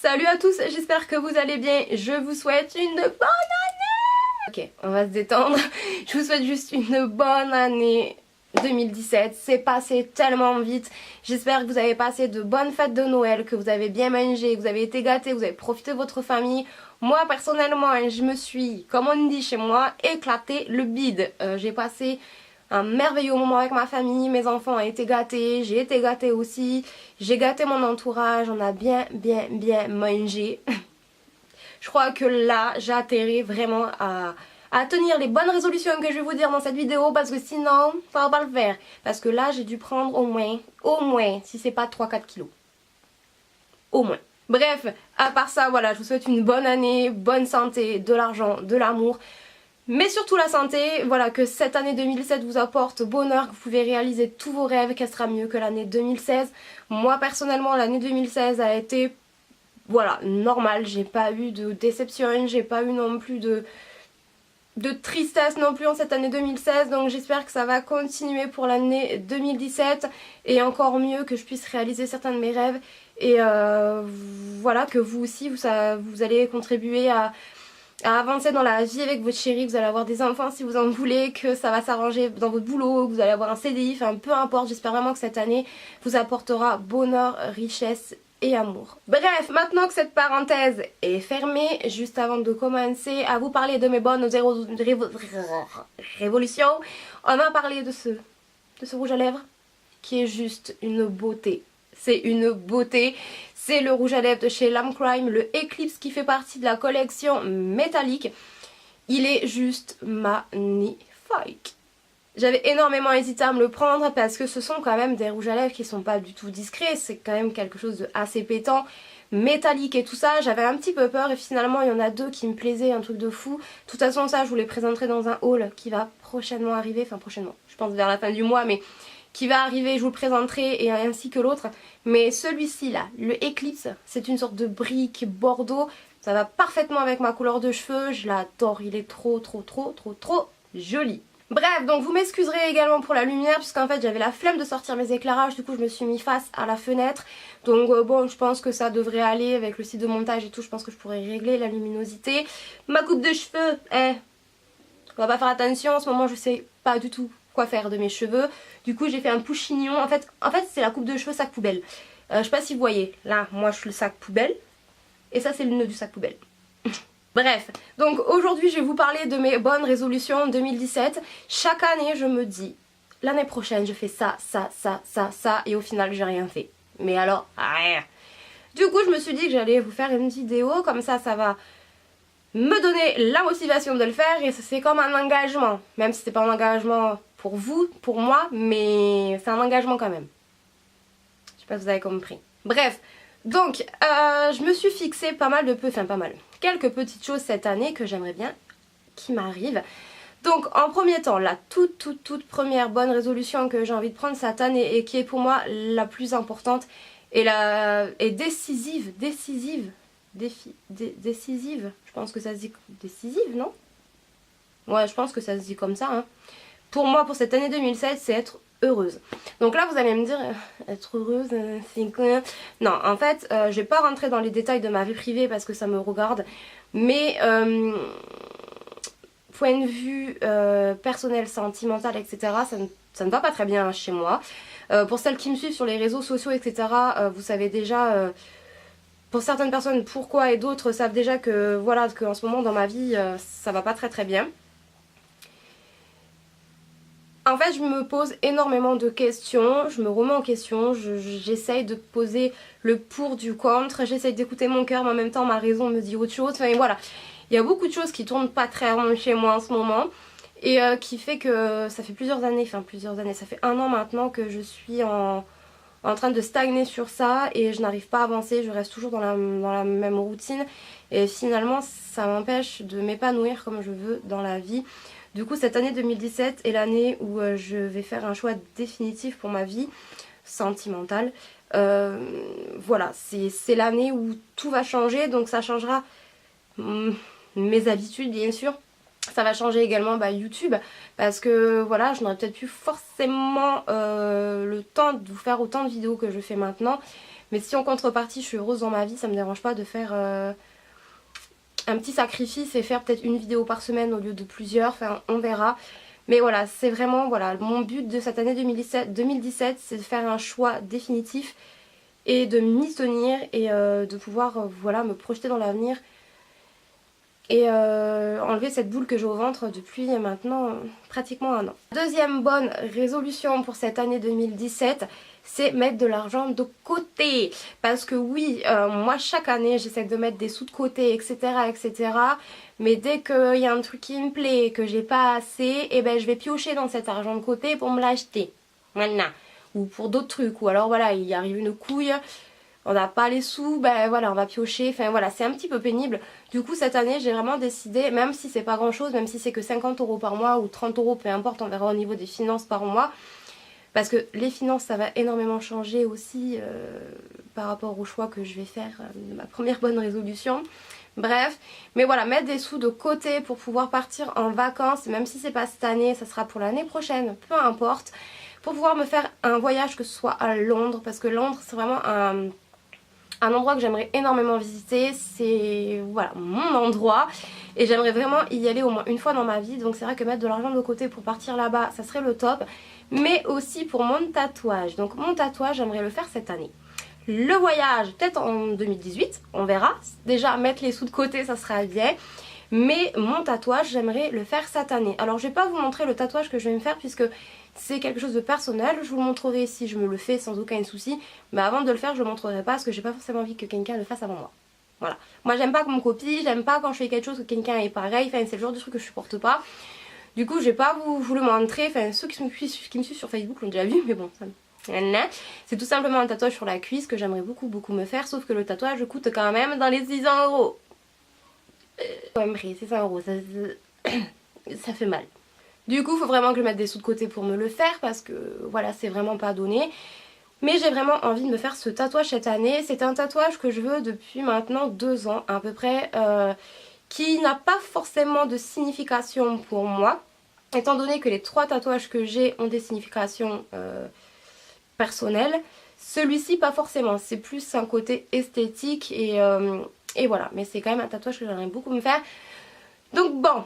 Salut à tous, j'espère que vous allez bien. Je vous souhaite une bonne année. Ok, on va se détendre. Je vous souhaite juste une bonne année 2017. C'est passé tellement vite. J'espère que vous avez passé de bonnes fêtes de Noël, que vous avez bien mangé, que vous avez été gâtés, que vous avez profité de votre famille. Moi personnellement, je me suis, comme on dit chez moi, éclaté le bide. J'ai passé un merveilleux moment avec ma famille, mes enfants ont été gâtés, j'ai été gâtée aussi, j'ai gâté mon entourage, on a bien mangé. Je crois que là, j'ai atterri vraiment à tenir les bonnes résolutions que je vais vous dire dans cette vidéo parce que sinon, ça va pas le faire. Parce que là, j'ai dû prendre au moins, si c'est pas 3-4 kilos. Au moins. Bref, à part ça, voilà, je vous souhaite une bonne année, bonne santé, de l'argent, de l'amour. Mais surtout la santé, voilà, que cette année 2007 vous apporte bonheur, que vous pouvez réaliser tous vos rêves, qu'elle sera mieux que l'année 2016. Moi personnellement, l'année 2016 a été, voilà, normale, j'ai pas eu de déception, j'ai pas eu non plus de tristesse non plus en cette année 2016, donc j'espère que ça va continuer pour l'année 2017 et encore mieux que je puisse réaliser certains de mes rêves et voilà, que vous aussi vous allez contribuer à avancer dans la vie avec votre chéri, vous allez avoir des enfants si vous en voulez, que ça va s'arranger dans votre boulot, que vous allez avoir un CDI, enfin peu importe, j'espère vraiment que cette année vous apportera bonheur, richesse et amour. Bref, maintenant que cette parenthèse est fermée, juste avant de commencer à vous parler de mes bonnes révolutions, on va parler de ce rouge à lèvres qui est juste une beauté. C'est une beauté. C'est le rouge à lèvres de chez Lime Crime, le Eclipse qui fait partie de la collection métallique. Il est juste magnifique. J'avais énormément hésité à me le prendre parce que ce sont quand même des rouges à lèvres qui sont pas du tout discrets. C'est quand même quelque chose de assez pétant, métallique et tout ça. J'avais un petit peu peur et finalement il y en a deux qui me plaisaient, un truc de fou. De toute façon ça je vous les présenterai dans un haul qui va prochainement arriver. Enfin prochainement, je pense vers la fin du mois, mais qui va arriver, je vous le présenterai, et ainsi que l'autre. Mais celui-ci là, le Eclipse, c'est une sorte de brique bordeaux. Ça va parfaitement avec ma couleur de cheveux, je l'adore, il est trop joli. Bref, donc vous m'excuserez également pour la lumière, puisqu'en fait j'avais la flemme de sortir mes éclairages, du coup je me suis mis face à la fenêtre. Donc bon, je pense que ça devrait aller avec le site de montage et tout, je pense que je pourrais régler la luminosité. Ma coupe de cheveux, on va pas faire attention, en ce moment je sais pas du tout quoi faire de mes cheveux. Du coup j'ai fait un push-chignon. En fait c'est la coupe de cheveux sac poubelle. Je sais pas si vous voyez. Là moi je suis le sac poubelle. Et ça c'est le nœud du sac poubelle. Bref, donc aujourd'hui je vais vous parler de mes bonnes résolutions 2017. Chaque année je me dis, l'année prochaine je fais ça, et au final j'ai rien fait. Mais alors, rien. Du coup je me suis dit que j'allais vous faire une vidéo, comme ça va me donner la motivation de le faire et c'est comme un engagement. Même si c'est pas un engagement pour vous, pour moi, mais c'est un engagement quand même. Je sais pas si vous avez compris. Bref, donc je me suis fixé quelques petites choses cette année que j'aimerais bien qui m'arrivent. Donc en premier temps, la toute première bonne résolution que j'ai envie de prendre cette année et qui est pour moi la plus importante et décisive, je pense que ça se dit décisive, non? Ouais, je pense que ça se dit comme ça, hein. Pour moi, pour cette année 2007, c'est être heureuse. Donc là, vous allez me dire, être heureuse, c'est quoi? Non, en fait, je vais pas rentrer dans les détails de ma vie privée parce que ça me regarde, mais point de vue personnel, sentimental, etc., ça ne va pas très bien chez moi. Pour celles qui me suivent sur les réseaux sociaux, etc., vous savez déjà... pour certaines personnes pourquoi et d'autres savent déjà que voilà, qu'en ce moment dans ma vie ça va pas très bien. En fait je me pose énormément de questions, je me remets en question, j'essaye de poser le pour du contre, j'essaye d'écouter mon cœur mais en même temps ma raison me dit autre chose. Enfin voilà, il y a beaucoup de choses qui tournent pas très rond chez moi en ce moment. Et qui fait que ça fait plusieurs années, ça fait 1 an maintenant que je suis en train de stagner sur ça et je n'arrive pas à avancer, je reste toujours dans la même routine et finalement ça m'empêche de m'épanouir comme je veux dans la vie. Du coup cette année 2017 est l'année où je vais faire un choix définitif pour ma vie sentimentale. Voilà, c'est l'année où tout va changer, donc ça changera mes habitudes bien sûr. Ça va changer également YouTube parce que voilà, je n'aurai peut-être plus forcément le temps de vous faire autant de vidéos que je fais maintenant. Mais si en contrepartie je suis heureuse dans ma vie, ça me dérange pas de faire un petit sacrifice et faire peut-être une vidéo par semaine au lieu de plusieurs, enfin on verra. Mais voilà, c'est vraiment voilà, mon but de cette année 2017, c'est de faire un choix définitif et de m'y tenir et de pouvoir voilà, me projeter dans l'avenir et enlever cette boule que j'ai au ventre depuis maintenant pratiquement un an. Deuxième bonne résolution pour cette année 2017, c'est mettre de l'argent de côté. Parce que oui, moi chaque année j'essaie de mettre des sous de côté, etc. etc. Mais dès qu'il y a un truc qui me plaît et que j'ai pas assez, et ben je vais piocher dans cet argent de côté pour me l'acheter. Voilà. Ou pour d'autres trucs. Ou alors voilà, il arrive une couille, on n'a pas les sous, ben voilà, on va piocher. Enfin voilà, c'est un petit peu pénible. Du coup cette année j'ai vraiment décidé, même si c'est pas grand chose, même si c'est que 50 € par mois ou 30 €, peu importe, on verra au niveau des finances par mois. Parce que les finances ça va énormément changer aussi par rapport au choix que je vais faire de ma première bonne résolution. Bref, mais voilà, mettre des sous de côté pour pouvoir partir en vacances, même si c'est pas cette année, ça sera pour l'année prochaine, peu importe. Pour pouvoir me faire un voyage, que ce soit à Londres, parce que Londres c'est vraiment un endroit que j'aimerais énormément visiter, c'est voilà mon endroit et j'aimerais vraiment y aller au moins une fois dans ma vie. Donc c'est vrai que mettre de l'argent de côté pour partir là-bas ça serait le top, mais aussi pour mon tatouage. Donc mon tatouage j'aimerais le faire cette année. Le voyage peut-être en 2018, on verra. Déjà mettre les sous de côté ça sera bien. Mais mon tatouage j'aimerais le faire cette année. Alors je vais pas vous montrer le tatouage que je vais me faire puisque c'est quelque chose de personnel. Je vous le montrerai si je me le fais sans aucun souci. Mais avant de le faire je le montrerai pas parce que j'ai pas forcément envie que quelqu'un le fasse avant moi. Voilà. Moi j'aime pas qu'on me copie, j'aime pas quand je fais quelque chose que quelqu'un est pareil. Enfin c'est le genre de truc que je supporte pas. Du coup je vais pas vous le montrer. Enfin ceux qui me suivent sur Facebook l'ont déjà vu mais bon ça me... C'est tout simplement un tatouage sur la cuisse que j'aimerais beaucoup me faire. Sauf que le tatouage coûte quand même dans les 600 €. C'est 100 €, ça fait mal. Du coup, il faut vraiment que je mette des sous de côté pour me le faire parce que voilà, c'est vraiment pas donné. Mais j'ai vraiment envie de me faire ce tatouage cette année. C'est un tatouage que je veux depuis maintenant 2 ans à peu près, qui n'a pas forcément de signification pour moi. Étant donné que les 3 tatouages que j'ai ont des significations personnelles, celui-ci pas forcément. C'est plus un côté esthétique et voilà. Mais c'est quand même un tatouage que j'aimerais beaucoup me faire. Donc bon,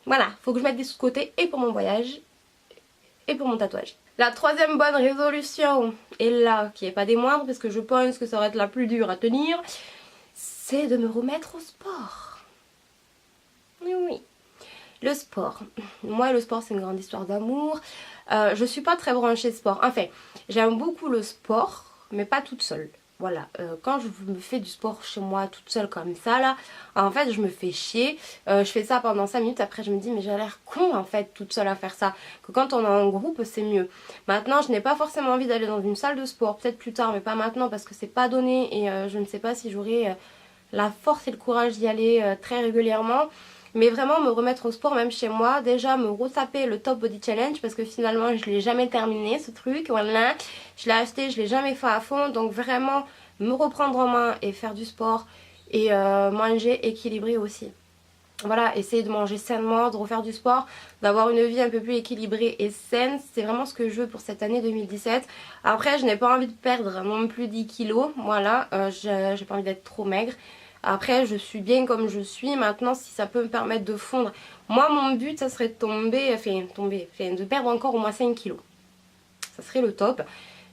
voilà, faut que je mette des sous de côté et pour mon voyage et pour mon tatouage. La troisième bonne résolution, et là, qui est pas des moindres, parce que je pense que ça va être la plus dure à tenir, c'est de me remettre au sport. Oui, oui. Le sport. Moi, le sport, c'est une grande histoire d'amour. Je suis pas très branchée sport. Enfin, j'aime beaucoup le sport, mais pas toute seule. Voilà, quand je me fais du sport chez moi toute seule comme ça là, en fait je me fais chier. Je fais ça pendant 5 minutes, après je me dis mais j'ai l'air con en fait toute seule à faire ça. Que quand on est en groupe c'est mieux. Maintenant je n'ai pas forcément envie d'aller dans une salle de sport, peut-être plus tard mais pas maintenant parce que c'est pas donné et je ne sais pas si j'aurai la force et le courage d'y aller très régulièrement. Mais vraiment me remettre au sport même chez moi, déjà me retaper le Top Body Challenge parce que finalement je l'ai jamais terminé ce truc, voilà. Je l'ai acheté, je l'ai jamais fait à fond, donc vraiment me reprendre en main et faire du sport et manger équilibré aussi. Voilà, essayer de manger sainement, de refaire du sport, d'avoir une vie un peu plus équilibrée et saine, c'est vraiment ce que je veux pour cette année 2017. Après je n'ai pas envie de perdre non plus 10 kilos, voilà, j'ai pas envie d'être trop maigre. Après je suis bien comme je suis, maintenant si ça peut me permettre de fondre, moi mon but ça serait de de perdre encore au moins 5 kilos. Ça serait le top.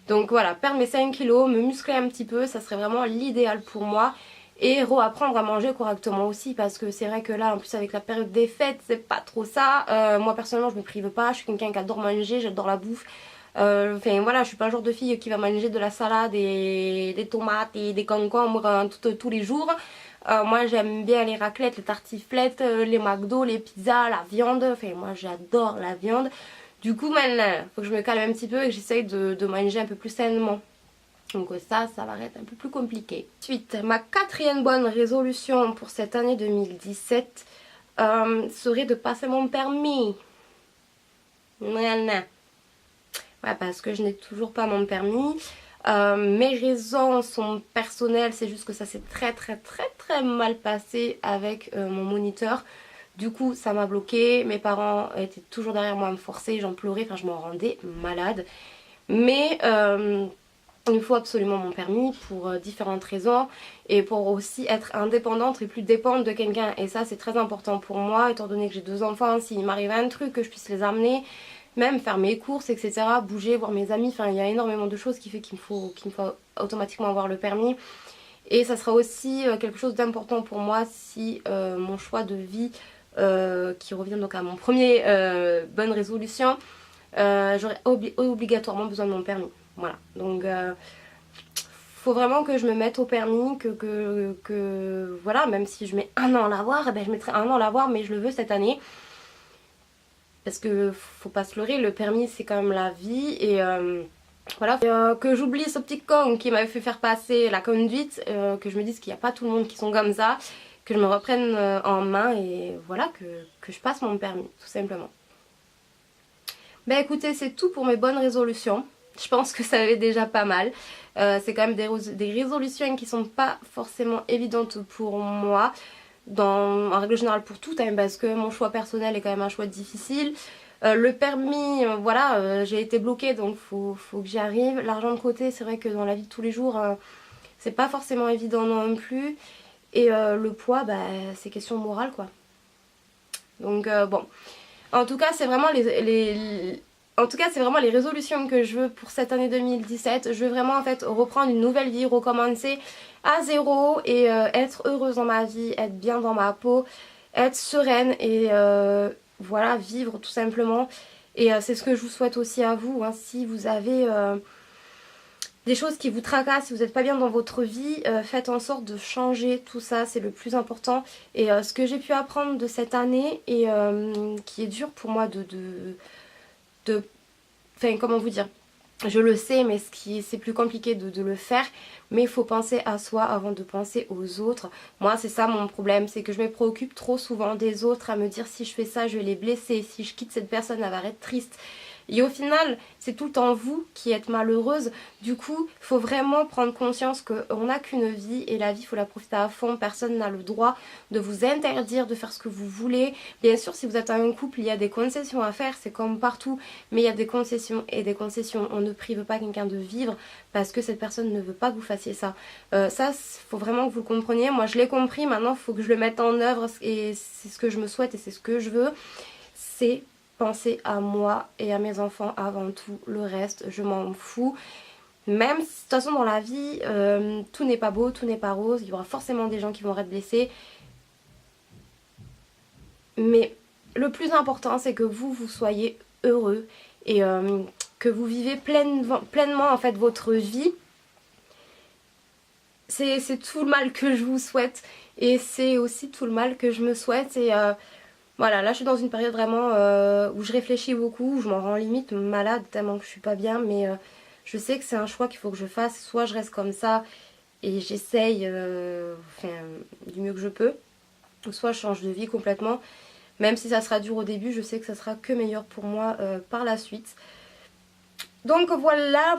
Donc voilà, perdre mes 5 kilos, me muscler un petit peu, ça serait vraiment l'idéal pour moi. Et apprendre à manger correctement aussi parce que c'est vrai que là en plus avec la période des fêtes c'est pas trop ça. Moi personnellement je me prive pas, je suis quelqu'un qui adore manger, j'adore la bouffe. Enfin voilà, je suis pas le genre de fille qui va manger de la salade et des tomates et des concombres tous les jours. Moi j'aime bien les raclettes, les tartiflettes, les McDo, les pizzas, la viande. Enfin moi j'adore la viande. Du coup maintenant, faut que je me calme un petit peu et que j'essaye de manger un peu plus sainement. Donc ça va être un peu plus compliqué. Ensuite, ma 4e bonne résolution pour cette année 2017 serait de passer mon permis. Voilà. Ouais, parce que je n'ai toujours pas mon permis. Mes raisons sont personnelles, c'est juste que ça s'est très mal passé avec mon moniteur. Du coup ça m'a bloqué, mes parents étaient toujours derrière moi à me forcer, j'en pleurais, enfin je m'en rendais malade. Mais Il me faut absolument mon permis pour différentes raisons et pour aussi être indépendante et plus dépendre de quelqu'un. Et ça c'est très important pour moi étant donné que j'ai 2 enfants. S'il m'arrive un truc, que je puisse les amener, même faire mes courses, etc. Bouger, voir mes amis. Enfin il y a énormément de choses qui fait qu'il me faut automatiquement avoir le permis. Et ça sera aussi quelque chose d'important pour moi si mon choix de vie, qui revient donc à mon premier bonne résolution, j'aurai obligatoirement besoin de mon permis. Voilà, donc faut vraiment que je me mette au permis, que voilà, même si je mets 1 an à l'avoir, eh ben je mettrai 1 an à l'avoir, mais je le veux cette année. Parce que faut pas se leurrer, le permis c'est quand même la vie et voilà. Et, que j'oublie ce petit con qui m'avait fait faire passer la conduite, que je me dise qu'il n'y a pas tout le monde qui sont comme ça, que je me reprenne en main et voilà, que je passe mon permis, tout simplement. Ben écoutez, c'est tout pour mes bonnes résolutions. Je pense que ça va déjà pas mal. C'est quand même des résolutions qui sont pas forcément évidentes pour moi. En règle générale pour tout, hein, parce que mon choix personnel est quand même un choix difficile. Le permis, voilà, j'ai été bloquée donc faut que j'y arrive. L'argent de côté, c'est vrai que dans la vie de tous les jours, c'est pas forcément évident non plus. Et le poids, bah, c'est question morale quoi. Donc bon. En tout cas, c'est vraiment c'est vraiment les résolutions que je veux pour cette année 2017. Je veux vraiment en fait reprendre une nouvelle vie, recommencer à zéro et être heureuse dans ma vie, être bien dans ma peau, être sereine et voilà, vivre tout simplement. Et c'est ce que je vous souhaite aussi à vous, hein. Si vous avez des choses qui vous tracassent, si vous n'êtes pas bien dans votre vie, faites en sorte de changer tout ça, c'est le plus important. Et ce que j'ai pu apprendre de cette année et qui est dur pour moi enfin comment vous dire, je le sais mais c'est plus compliqué de le faire, mais il faut penser à soi avant de penser aux autres. Moi c'est ça mon problème, c'est que je me préoccupe trop souvent des autres, à me dire si je fais ça je vais les blesser, si je quitte cette personne elle va être triste. Et au final, c'est tout le temps vous qui êtes malheureuse. Du coup, il faut vraiment prendre conscience qu'on n'a qu'une vie et la vie, il faut la profiter à fond. Personne n'a le droit de vous interdire de faire ce que vous voulez. Bien sûr, si vous êtes un couple, il y a des concessions à faire, c'est comme partout. Mais il y a des concessions et des concessions. On ne prive pas quelqu'un de vivre parce que cette personne ne veut pas que vous fassiez ça. Ça, il faut vraiment que vous le compreniez. Moi, je l'ai compris. Maintenant, il faut que je le mette en œuvre et c'est ce que je me souhaite et c'est ce que je veux. C'est penser à moi et à mes enfants avant tout. Le reste, je m'en fous. Même si, de toute façon, dans la vie, tout n'est pas beau, tout n'est pas rose. Il y aura forcément des gens qui vont être blessés. Mais le plus important, c'est que vous soyez heureux et que vous vivez pleinement en fait votre vie. C'est tout le mal que je vous souhaite et c'est aussi tout le mal que je me souhaite. Et voilà, là je suis dans une période vraiment où je réfléchis beaucoup, où je m'en rends limite malade tellement que je suis pas bien, mais je sais que c'est un choix qu'il faut que je fasse. Soit je reste comme ça et j'essaye du mieux que je peux, soit je change de vie complètement. Même si ça sera dur au début, je sais que ça sera que meilleur pour moi par la suite. Donc voilà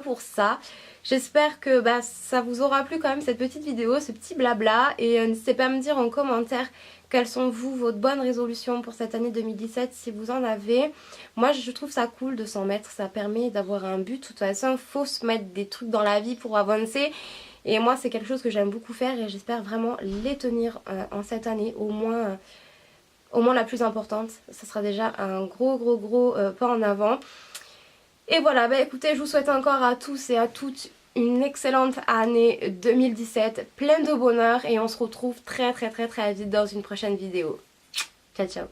pour ça. J'espère que ça vous aura plu quand même cette petite vidéo, ce petit blabla. Et n'hésitez pas à me dire en commentaire quelles sont vos bonnes résolutions pour cette année 2017 si vous en avez. Moi je trouve ça cool de s'en mettre, ça permet d'avoir un but. De toute façon, il faut se mettre des trucs dans la vie pour avancer. Et moi c'est quelque chose que j'aime beaucoup faire et j'espère vraiment les tenir en cette année, au moins la plus importante. Ça sera déjà un gros pas en avant. Et voilà, écoutez, je vous souhaite encore à tous et à toutes une excellente année 2017, pleine de bonheur et on se retrouve très vite dans une prochaine vidéo. Ciao ciao.